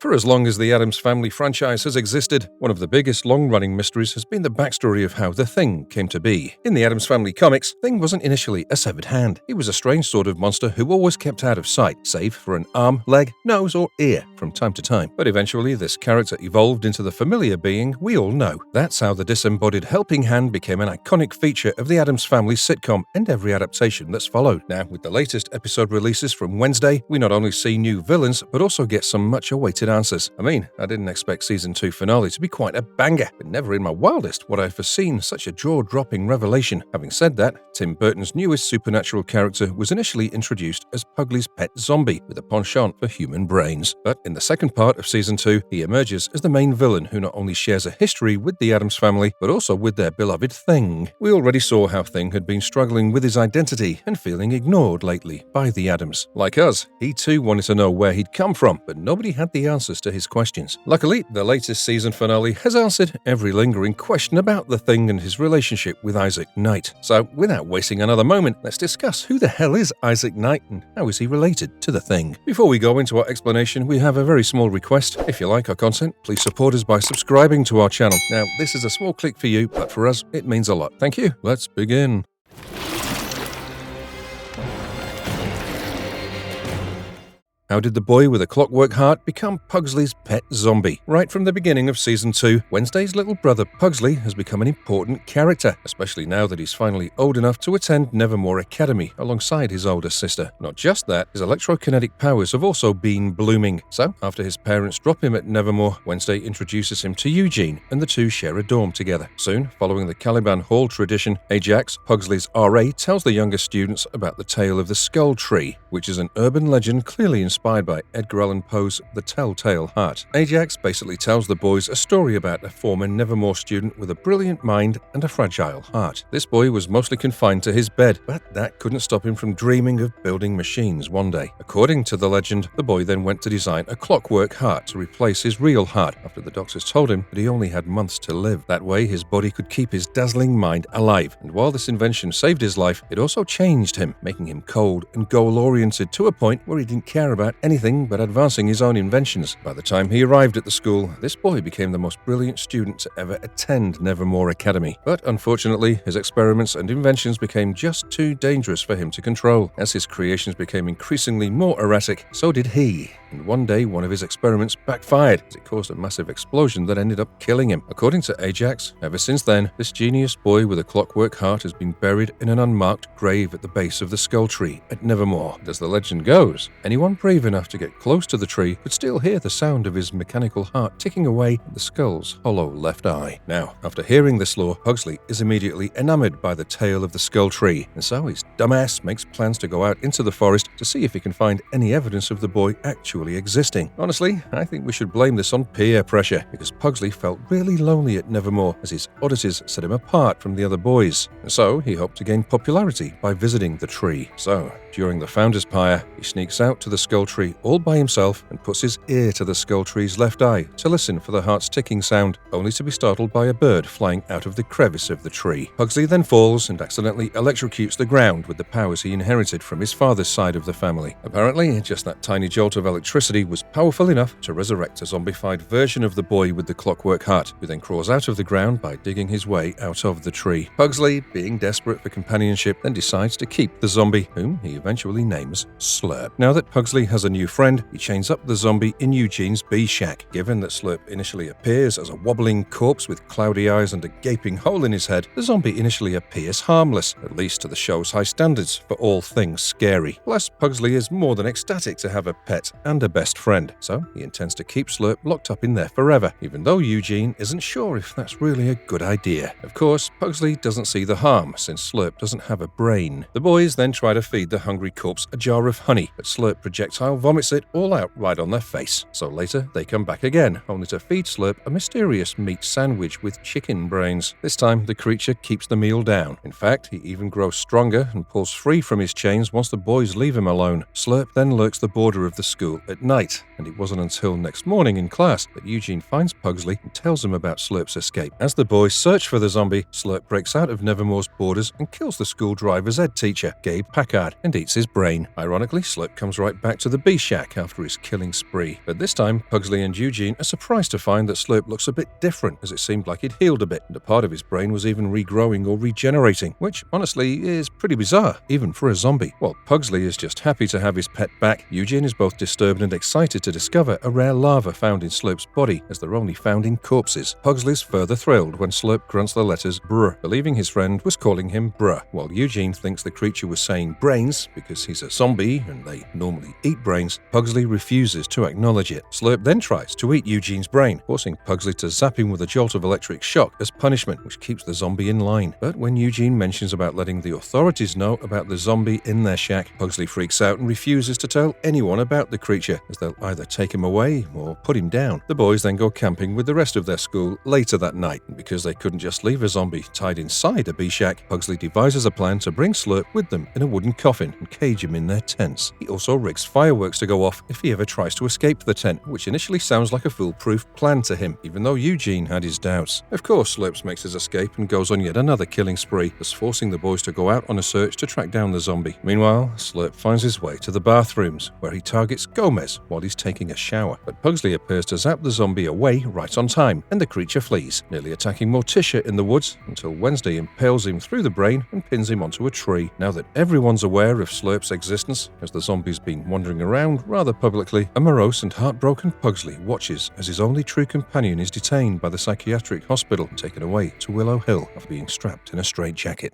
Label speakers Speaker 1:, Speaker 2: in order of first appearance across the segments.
Speaker 1: For as long as the Addams Family franchise has existed, one of the biggest long-running mysteries has been the backstory of how the Thing came to be. In the Addams Family comics, Thing wasn't initially a severed hand. He was a strange sort of monster who always kept out of sight, save for an arm, leg, nose, or ear from time to time. But eventually, this character evolved into the familiar being we all know. That's how the disembodied helping hand became an iconic feature of the Addams Family sitcom and every adaptation that's followed. Now, with the latest episode releases from Wednesday, we not only see new villains, but also get some much-awaited answers. I mean, I didn't expect Season 2 finale to be quite a banger, but never in my wildest would I have foreseen such a jaw-dropping revelation. Having said that, Tim Burton's newest supernatural character was initially introduced as Pugsley's pet zombie, with a penchant for human brains. But in the second part of Season 2, he emerges as the main villain who not only shares a history with the Addams Family, but also with their beloved Thing. We already saw how Thing had been struggling with his identity and feeling ignored lately by the Addams. Like us, he too wanted to know where he'd come from, but nobody had the answers to his questions. Luckily, the latest season finale has answered every lingering question about the Thing and his relationship with Isaac Knight. So, without wasting another moment, let's discuss who the hell is Isaac Knight and how is he related to the Thing. Before we go into our explanation, we have a very small request. If you like our content, please support us by subscribing to our channel. Now, this is a small click for you, but for us, it means a lot. Thank you. Let's begin. How did the boy with a clockwork heart become Pugsley's pet zombie? Right from the beginning of Season 2, Wednesday's little brother Pugsley has become an important character, especially now that he's finally old enough to attend Nevermore Academy alongside his older sister. Not just that, his electrokinetic powers have also been blooming. So, after his parents drop him at Nevermore, Wednesday introduces him to Eugene, and the two share a dorm together. Soon, following the Caliban Hall tradition, Ajax, Pugsley's RA, tells the younger students about the tale of the Skull Tree, which is an urban legend clearly inspired by Edgar Allan Poe's The Telltale Heart. Ajax basically tells the boys a story about a former Nevermore student with a brilliant mind and a fragile heart. This boy was mostly confined to his bed, but that couldn't stop him from dreaming of building machines one day. According to the legend, the boy then went to design a clockwork heart to replace his real heart after the doctors told him that he only had months to live. That way, his body could keep his dazzling mind alive. And while this invention saved his life, it also changed him, making him cold and goal-oriented to a point where he didn't care about anything but advancing his own inventions. By the time he arrived at the school, this boy became the most brilliant student to ever attend Nevermore Academy. But unfortunately, his experiments and inventions became just too dangerous for him to control. As his creations became increasingly more erratic, so did he. And one day, one of his experiments backfired as it caused a massive explosion that ended up killing him. According to Ajax, ever since then, this genius boy with a clockwork heart has been buried in an unmarked grave at the base of the Skull Tree at Nevermore. And as the legend goes, anyone brave enough to get close to the tree could still hear the sound of his mechanical heart ticking away at the skull's hollow left eye. Now, after hearing this lore, Pugsley is immediately enamored by the tale of the Skull Tree, and so his dumbass makes plans to go out into the forest to see if he can find any evidence of the boy actually existing. Honestly, I think we should blame this on peer pressure, because Pugsley felt really lonely at Nevermore as his oddities set him apart from the other boys, and so he hoped to gain popularity by visiting the tree. So, during the Founder's Pyre, he sneaks out to the Skull Tree all by himself and puts his ear to the Skull Tree's left eye to listen for the heart's ticking sound, only to be startled by a bird flying out of the crevice of the tree. Pugsley then falls and accidentally electrocutes the ground with the powers he inherited from his father's side of the family. Apparently, just that tiny jolt of electricity was powerful enough to resurrect a zombified version of the boy with the clockwork heart, who then crawls out of the ground by digging his way out of the tree. Pugsley, being desperate for companionship, then decides to keep the zombie, whom he eventually names Slurp. Now that Pugsley has a new friend, he chains up the zombie in Eugene's bee shack. Given that Slurp initially appears as a wobbling corpse with cloudy eyes and a gaping hole in his head, the zombie initially appears harmless, at least to the show's high standards for all things scary. Plus, Pugsley is more than ecstatic to have a pet and a best friend, so he intends to keep Slurp locked up in there forever, even though Eugene isn't sure if that's really a good idea. Of course, Pugsley doesn't see the harm, since Slurp doesn't have a brain. The boys then try to feed the hungry corpse a jar of honey, but Slurp projectile vomits it all out right on their face. So later, they come back again, only to feed Slurp a mysterious meat sandwich with chicken brains. This time, the creature keeps the meal down. In fact, he even grows stronger and pulls free from his chains once the boys leave him alone. Slurp then lurks the border of the school at night, and it wasn't until next morning in class that Eugene finds Pugsley and tells him about Slurp's escape. As the boys search for the zombie, Slurp breaks out of Nevermore's borders and kills the school driver's ed teacher, Gabe Packard, and eats his brain. Ironically, Slurp comes right back to the bee shack after his killing spree. But this time, Pugsley and Eugene are surprised to find that Slurp looks a bit different, as it seemed like he'd healed a bit, and a part of his brain was even regrowing or regenerating, which honestly is pretty bizarre, even for a zombie. While Pugsley is just happy to have his pet back, Eugene is both disturbed and excited to discover a rare larva found in Slurp's body, as they're only found in corpses. Pugsley's further thrilled when Slurp grunts the letters brr, believing his friend was calling him bruh, while Eugene thinks the creature was saying brains because he's a zombie and they normally eat brains. Pugsley refuses to acknowledge it. Slurp then tries to eat Eugene's brain, forcing Pugsley to zap him with a jolt of electric shock as punishment, which keeps the zombie in line. But when Eugene mentions about letting the authorities know about the zombie in their shack, Pugsley freaks out and refuses to tell anyone about the creature, as they'll either take him away or put him down. The boys then go camping with the rest of their school later that night, and because they couldn't just leave a zombie tied inside a bee shack, Pugsley devises a plan to bring Slurp with them in a wooden coffin and cage him in their tents. He also rigs fireworks to go off if he ever tries to escape the tent, which initially sounds like a foolproof plan to him, even though Eugene had his doubts. Of course, Slurp makes his escape and goes on yet another killing spree, thus forcing the boys to go out on a search to track down the zombie. Meanwhile, Slurp finds his way to the bathrooms, where he targets Gomez while he's taking a shower. But Pugsley appears to zap the zombie away right on time, and the creature flees, nearly attacking Morticia in the woods until Wednesday impales him through the brain and pins him onto a tree. Now that everyone's aware of Slurp's existence, as the zombie's been wandering around rather publicly, a morose and heartbroken Pugsley watches as his only true companion is detained by the psychiatric hospital and taken away to Willow Hill after being strapped in a straitjacket.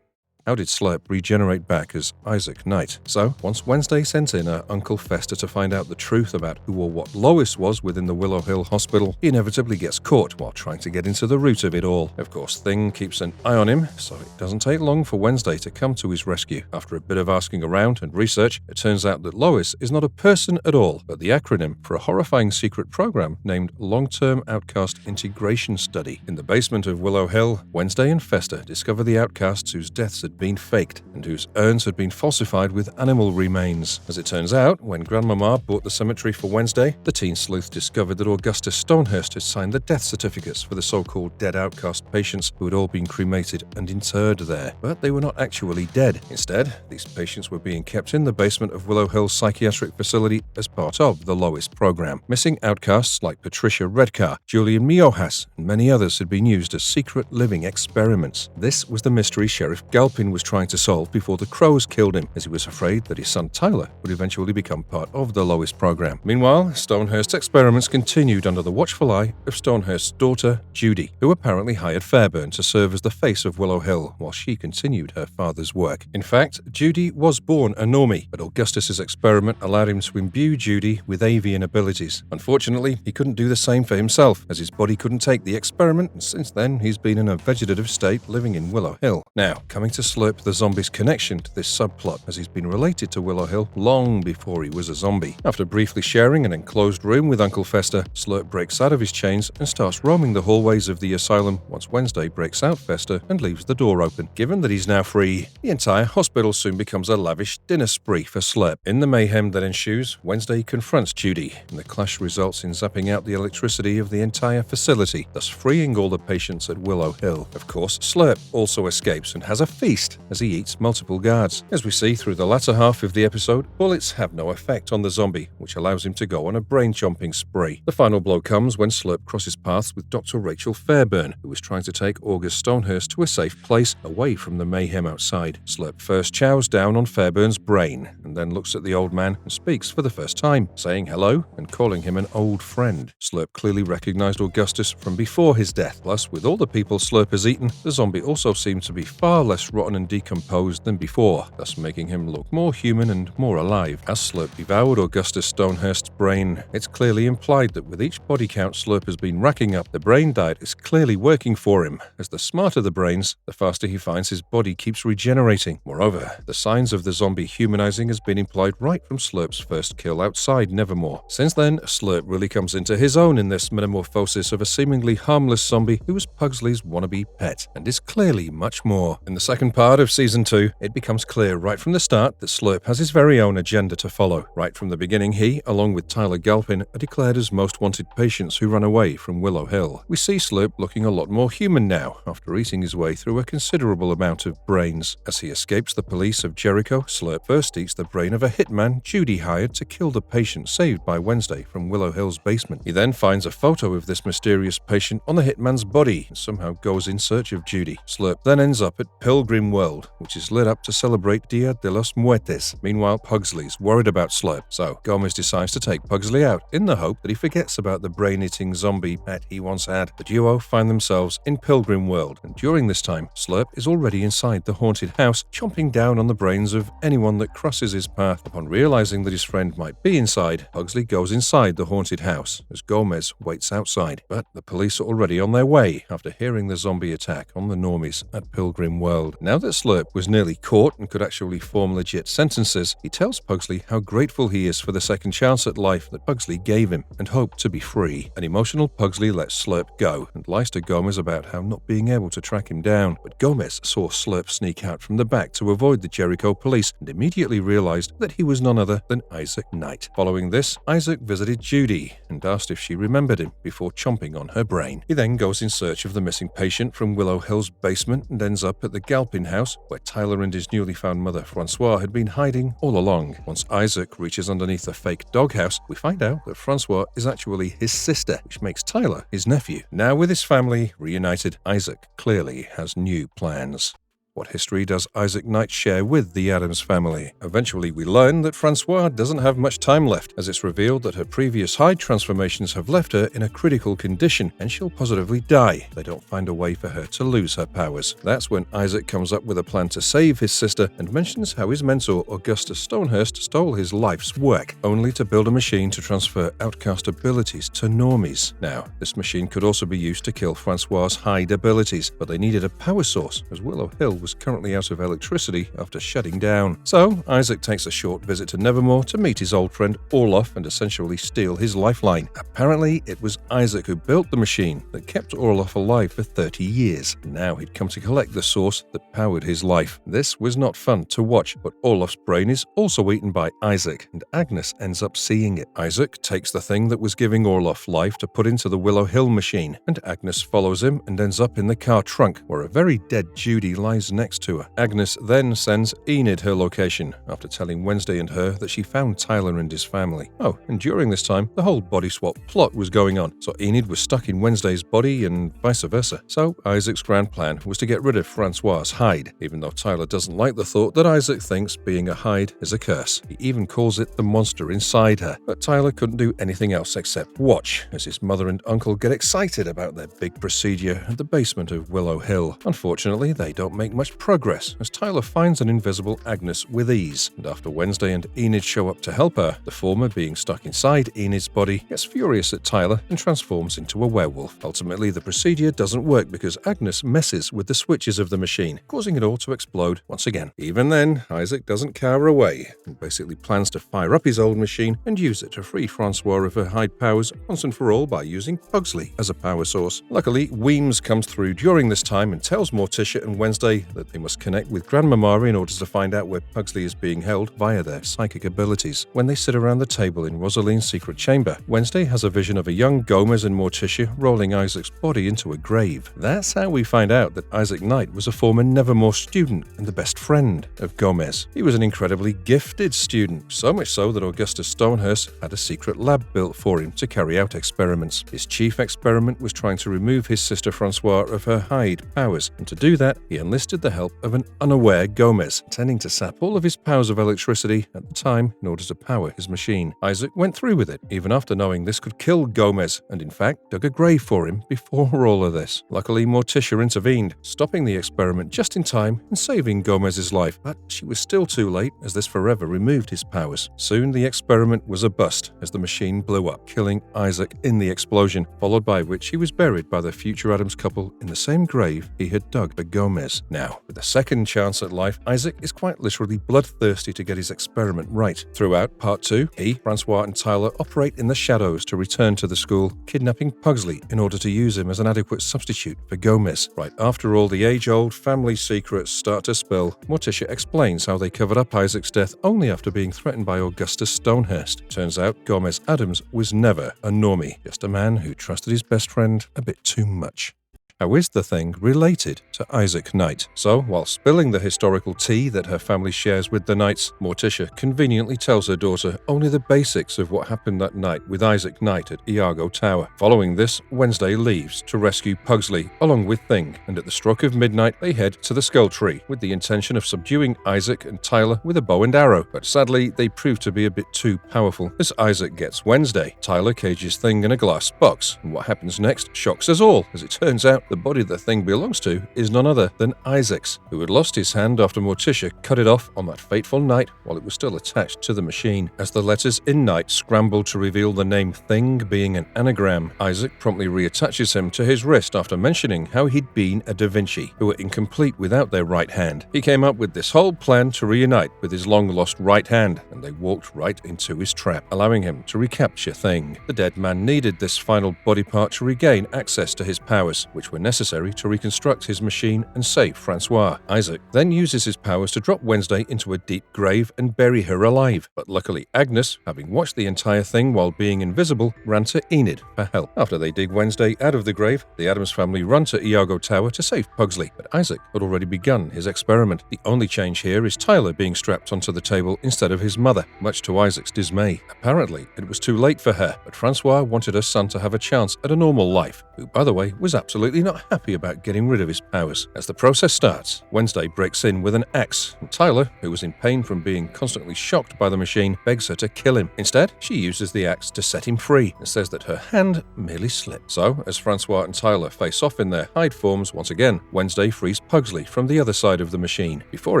Speaker 1: How did Slurp regenerate back as Isaac Knight? So, once Wednesday sent in her Uncle Fester to find out the truth about who or what Lois was within the Willow Hill Hospital, he inevitably gets caught while trying to get into the root of it all. Of course, Thing keeps an eye on him, so it doesn't take long for Wednesday to come to his rescue. After a bit of asking around and research, it turns out that Lois is not a person at all, but the acronym for a horrifying secret program named Long-Term Outcast Integration Study. In the basement of Willow Hill, Wednesday and Fester discover the outcasts whose deaths had been faked and whose urns had been falsified with animal remains. As it turns out, when Grandmama bought the cemetery for Wednesday, the teen sleuth discovered that Augustus Stonehurst had signed the death certificates for the so-called dead outcast patients who had all been cremated and interred there. But they were not actually dead. Instead, these patients were being kept in the basement of Willow Hill Psychiatric Facility as part of the Lois program. Missing outcasts like Patricia Redcar, Julian Miojas, and many others had been used as secret living experiments. This was the mystery Sheriff Galpin was trying to solve before the crows killed him, as he was afraid that his son Tyler would eventually become part of the Lois program. Meanwhile, Stonehurst's experiments continued under the watchful eye of Stonehurst's daughter, Judy, who apparently hired Fairburn to serve as the face of Willow Hill while she continued her father's work. In fact, Judy was born a normie, but Augustus's experiment allowed him to imbue Judy with avian abilities. Unfortunately, he couldn't do the same for himself, as his body couldn't take the experiment, and since then he's been in a vegetative state living in Willow Hill. Now, coming to Slurp the zombie's connection to this subplot, as he's been related to Willow Hill long before he was a zombie. After briefly sharing an enclosed room with Uncle Fester, Slurp breaks out of his chains and starts roaming the hallways of the asylum once Wednesday breaks out Fester and leaves the door open. Given that he's now free, the entire hospital soon becomes a lavish dinner spree for Slurp. In the mayhem that ensues, Wednesday confronts Judy, and the clash results in zapping out the electricity of the entire facility, thus freeing all the patients at Willow Hill. Of course, Slurp also escapes and has a feast as he eats multiple guards. As we see through the latter half of the episode, bullets have no effect on the zombie, which allows him to go on a brain-chomping spree. The final blow comes when Slurp crosses paths with Dr. Rachel Fairburn, who is trying to take August Stonehurst to a safe place away from the mayhem outside. Slurp first chows down on Fairburn's brain, and then looks at the old man and speaks for the first time, saying hello and calling him an old friend. Slurp clearly recognized Augustus from before his death. Plus, with all the people Slurp has eaten, the zombie also seems to be far less rotten and decomposed than before, thus making him look more human and more alive. As Slurp devoured Augustus Stonehurst's brain, it's clearly implied that with each body count Slurp has been racking up, the brain diet is clearly working for him, as the smarter the brains, the faster he finds his body keeps regenerating. Moreover, the signs of the zombie humanizing has been implied right from Slurp's first kill outside Nevermore. Since then, Slurp really comes into his own in this metamorphosis of a seemingly harmless zombie who was Pugsley's wannabe pet, and is clearly much more. In the second part part of Season 2, it becomes clear right from the start that Slurp has his very own agenda to follow. Right from the beginning, he, along with Tyler Galpin, are declared as most wanted patients who run away from Willow Hill. We see Slurp looking a lot more human now, after eating his way through a considerable amount of brains. As he escapes the police of Jericho, Slurp first eats the brain of a hitman Judy hired to kill the patient saved by Wednesday from Willow Hill's basement. He then finds a photo of this mysterious patient on the hitman's body and somehow goes in search of Judy. Slurp then ends up at Pilgrim World, which is lit up to celebrate Dia de los Muertes. Meanwhile, Pugsley's worried about Slurp, so Gomez decides to take Pugsley out in the hope that he forgets about the brain-eating zombie pet he once had. The duo find themselves in Pilgrim World, and during this time, Slurp is already inside the haunted house, chomping down on the brains of anyone that crosses his path. Upon realizing that his friend might be inside, Pugsley goes inside the haunted house as Gomez waits outside. But the police are already on their way after hearing the zombie attack on the normies at Pilgrim World. Now that Slurp was nearly caught and could actually form legit sentences, he tells Pugsley how grateful he is for the second chance at life that Pugsley gave him and hoped to be free. An emotional Pugsley lets Slurp go and lies to Gomez about how not being able to track him down. But Gomez saw Slurp sneak out from the back to avoid the Jericho police and immediately realized that he was none other than Isaac Knight. Following this, Isaac visited Judy and asked if she remembered him before chomping on her brain. He then goes in search of the missing patient from Willow Hill's basement and ends up at the Galpin house, where Tyler and his newly found mother Francois had been hiding all along. Once Isaac reaches underneath a fake doghouse, we find out that Francois is actually his sister, which makes Tyler his nephew. Now with his family reunited, Isaac clearly has new plans. What history does Isaac Knight share with the Addams family? Eventually, we learn that Francois doesn't have much time left, as it's revealed that her previous hide transformations have left her in a critical condition, and she'll positively die if they don't find a way for her to lose her powers. That's when Isaac comes up with a plan to save his sister and mentions how his mentor, Augustus Stonehurst, stole his life's work, only to build a machine to transfer outcast abilities to normies. Now, this machine could also be used to kill Francois's hide abilities, but they needed a power source, as Willow Hill was currently out of electricity after shutting down. So, Isaac takes a short visit to Nevermore to meet his old friend Orloff and essentially steal his lifeline. Apparently, it was Isaac who built the machine that kept Orloff alive for 30 years. Now he'd come to collect the source that powered his life. This was not fun to watch, but Orloff's brain is also eaten by Isaac, and Agnes ends up seeing it. Isaac takes the thing that was giving Orloff life to put into the Willow Hill machine, and Agnes follows him and ends up in the car trunk, where a very dead Judy lies next to her. Agnes then sends Enid her location after telling Wednesday and her that she found Tyler and his family. Oh, and during this time, the whole body swap plot was going on, so Enid was stuck in Wednesday's body and vice versa. So Isaac's grand plan was to get rid of Francois's hide, even though Tyler doesn't like the thought that Isaac thinks being a hide is a curse. He even calls it the monster inside her, but Tyler couldn't do anything else except watch as his mother and uncle get excited about their big procedure at the basement of Willow Hill. Unfortunately, they don't make much progress as Tyler finds an invisible Agnes with ease, and after Wednesday and Enid show up to help her, the former, being stuck inside Enid's body, gets furious at Tyler and transforms into a werewolf. Ultimately, the procedure doesn't work because Agnes messes with the switches of the machine, causing it all to explode once again. Even then, Isaac doesn't cower away and basically plans to fire up his old machine and use it to free Francois of her hide powers once and for all by using Pugsley as a power source. Luckily, Weems comes through during this time and tells Morticia and Wednesday that they must connect with Grandmama in order to find out where Pugsley is being held via their psychic abilities. When they sit around the table in Rosaline's secret chamber, Wednesday has a vision of a young Gomez and Morticia rolling Isaac's body into a grave. That's how we find out that Isaac Knight was a former Nevermore student and the best friend of Gomez. He was an incredibly gifted student, so much so that Augustus Stonehurst had a secret lab built for him to carry out experiments. His chief experiment was trying to remove his sister Francois of her hide powers, and to do that, he enlisted the help of an unaware Gomez, intending to sap all of his powers of electricity at the time in order to power his machine. Isaac went through with it, even after knowing this could kill Gomez, and in fact dug a grave for him before all of this. Luckily, Morticia intervened, stopping the experiment just in time and saving Gomez's life, but she was still too late as this forever removed his powers. Soon the experiment was a bust as the machine blew up, killing Isaac in the explosion, followed by which he was buried by the future Addams couple in the same grave he had dug for Gomez. Now, Now, with a second chance at life, Isaac is quite literally bloodthirsty to get his experiment right. Throughout Part 2, he, Francois, and Tyler operate in the shadows to return to the school, kidnapping Pugsley in order to use him as an adequate substitute for Gomez. Right after all the age-old family secrets start to spill, Morticia explains how they covered up Isaac's death only after being threatened by Augustus Stonehurst. Turns out Gomez Addams was never a normie, just a man who trusted his best friend a bit too much. How is the Thing related to Isaac Knight? So, while spilling the historical tea that her family shares with the Knights, Morticia conveniently tells her daughter only the basics of what happened that night with Isaac Knight at Iago Tower. Following this, Wednesday leaves to rescue Pugsley, along with Thing, and at the stroke of midnight, they head to the Skull Tree with the intention of subduing Isaac and Tyler with a bow and arrow. But sadly, they prove to be a bit too powerful. As Isaac gets Wednesday, Tyler cages Thing in a glass box, and what happens next shocks us all, as it turns out the body the Thing belongs to is none other than Isaac's, who had lost his hand after Morticia cut it off on that fateful night while it was still attached to the machine. As the letters in Night scramble to reveal the name Thing being an anagram, Isaac promptly reattaches him to his wrist after mentioning how he'd been a Da Vinci, who were incomplete without their right hand. He came up with this whole plan to reunite with his long-lost right hand, and they walked right into his trap, allowing him to recapture Thing. The dead man needed this final body part to regain access to his powers, which were necessary to reconstruct his machine and save Francois. Isaac then uses his powers to drop Wednesday into a deep grave and bury her alive, but luckily Agnes, having watched the entire thing while being invisible, ran to Enid for help. After they dig Wednesday out of the grave, the Addams family run to Iago Tower to save Pugsley, but Isaac had already begun his experiment. The only change here is Tyler being strapped onto the table instead of his mother, much to Isaac's dismay. Apparently, it was too late for her, but Francois wanted her son to have a chance at a normal life, who, by the way, was absolutely not happy about getting rid of his powers. As the process starts, Wednesday breaks in with an axe, and Tyler, who was in pain from being constantly shocked by the machine, begs her to kill him. Instead, she uses the axe to set him free and says that her hand merely slipped. So, as Francois and Tyler face off in their hide forms once again, Wednesday frees Pugsley from the other side of the machine. Before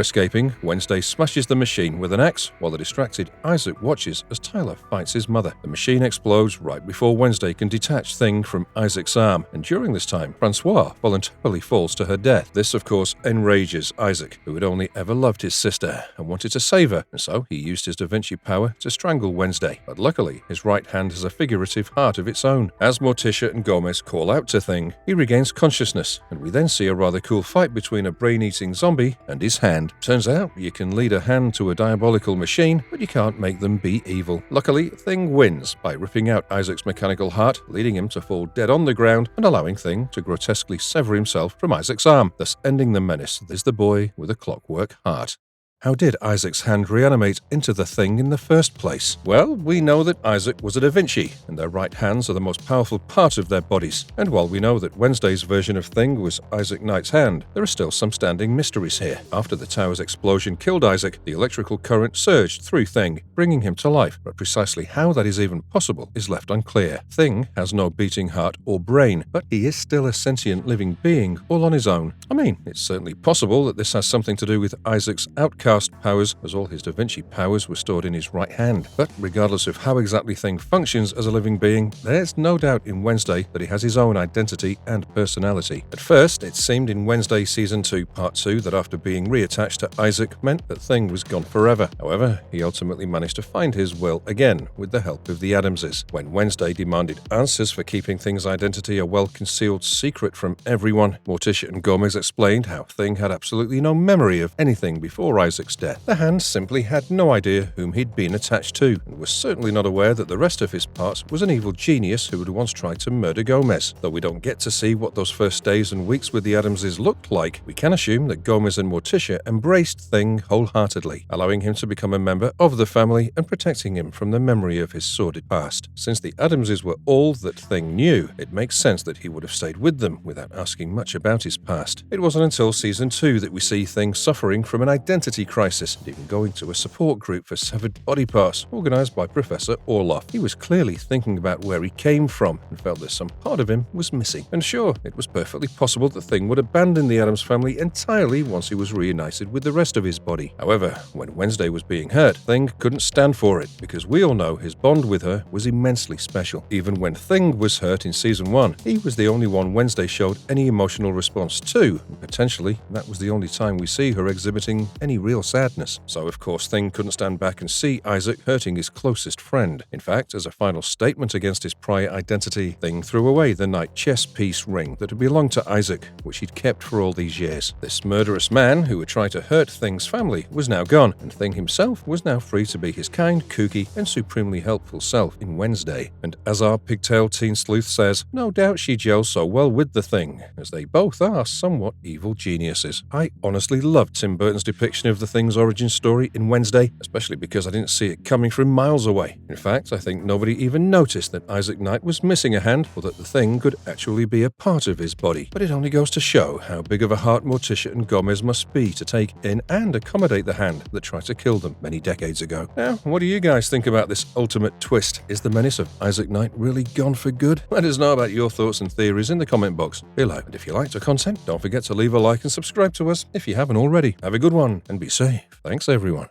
Speaker 1: escaping, Wednesday smashes the machine with an axe, while the distracted Isaac watches as Tyler fights his mother. The machine explodes right before Wednesday can detach Thing from Isaac's arm, and during this time, Francois voluntarily falls to her death. This, of course, enrages Isaac, who had only ever loved his sister and wanted to save her, and so he used his Da Vinci power to strangle Wednesday. But luckily, his right hand has a figurative heart of its own. As Morticia and Gomez call out to Thing, he regains consciousness, and we then see a rather cool fight between a brain-eating zombie and his hand. Turns out, you can lead a hand to a diabolical machine, but you can't make them be evil. Luckily, Thing wins by ripping out Isaac's mechanical heart, leading him to fall dead on the ground and allowing Thing to grotesquely sever himself from Isaac's arm, thus ending the menace that is the boy with a clockwork heart. How did Isaac's hand reanimate into the Thing in the first place? Well, we know that Isaac was a Da Vinci, and their right hands are the most powerful part of their bodies. And while we know that Wednesday's version of Thing was Isaac Knight's hand, there are still some standing mysteries here. After the tower's explosion killed Isaac, the electrical current surged through Thing, bringing him to life, but precisely how that is even possible is left unclear. Thing has no beating heart or brain, but he is still a sentient living being all on his own. I mean, it's certainly possible that this has something to do with Isaac's outcast powers, as all his Da Vinci powers were stored in his right hand. But regardless of how exactly Thing functions as a living being, there's no doubt in Wednesday that he has his own identity and personality. At first, it seemed in Wednesday Season 2, Part 2 that after being reattached to Isaac meant that Thing was gone forever. However, he ultimately managed to find his will again with the help of the Addamses. When Wednesday demanded answers for keeping Thing's identity a well-concealed secret from everyone, Morticia and Gomez explained how Thing had absolutely no memory of anything before Isaac's death. The hand simply had no idea whom he'd been attached to, and was certainly not aware that the rest of his parts was an evil genius who had once tried to murder Gomez. Though we don't get to see what those first days and weeks with the Addamses looked like, we can assume that Gomez and Morticia embraced Thing wholeheartedly, allowing him to become a member of the family and protecting him from the memory of his sordid past. Since the Addamses were all that Thing knew, it makes sense that he would have stayed with them without asking much about his past. It wasn't until Season 2 that we see Thing suffering from an identity identity crisis and even going to a support group for severed body parts, organized by Professor Orloff. He was clearly thinking about where he came from and felt that some part of him was missing. And sure, it was perfectly possible that Thing would abandon the Addams family entirely once he was reunited with the rest of his body. However, when Wednesday was being hurt, Thing couldn't stand for it, because we all know his bond with her was immensely special. Even when Thing was hurt in Season 1, he was the only one Wednesday showed any emotional response to, and potentially that was the only time we see her exhibiting any real sadness. So of course Thing couldn't stand back and see Isaac hurting his closest friend. In fact, as a final statement against his prior identity, Thing threw away the knight chess piece ring that had belonged to Isaac, which he'd kept for all these years. This murderous man who had tried to hurt Thing's family was now gone, and Thing himself was now free to be his kind, kooky, and supremely helpful self in Wednesday. And as our pigtail teen sleuth says, no doubt she gels so well with the Thing, as they both are somewhat evil geniuses. I honestly loved Tim Burton's depiction of the Thing's origin story in Wednesday, especially because I didn't see it coming from miles away. In fact, I think nobody even noticed that Isaac Knight was missing a hand, or that the Thing could actually be a part of his body. But it only goes to show how big of a heart Morticia and Gomez must be to take in and accommodate the hand that tried to kill them many decades ago. Now, what do you guys think about this ultimate twist? Is the menace of Isaac Knight really gone for good? Let us know about your thoughts and theories in the comment box below. And if you liked our content, don't forget to leave a like and subscribe to us if you haven't already. Have a good one and be safe. Thanks everyone.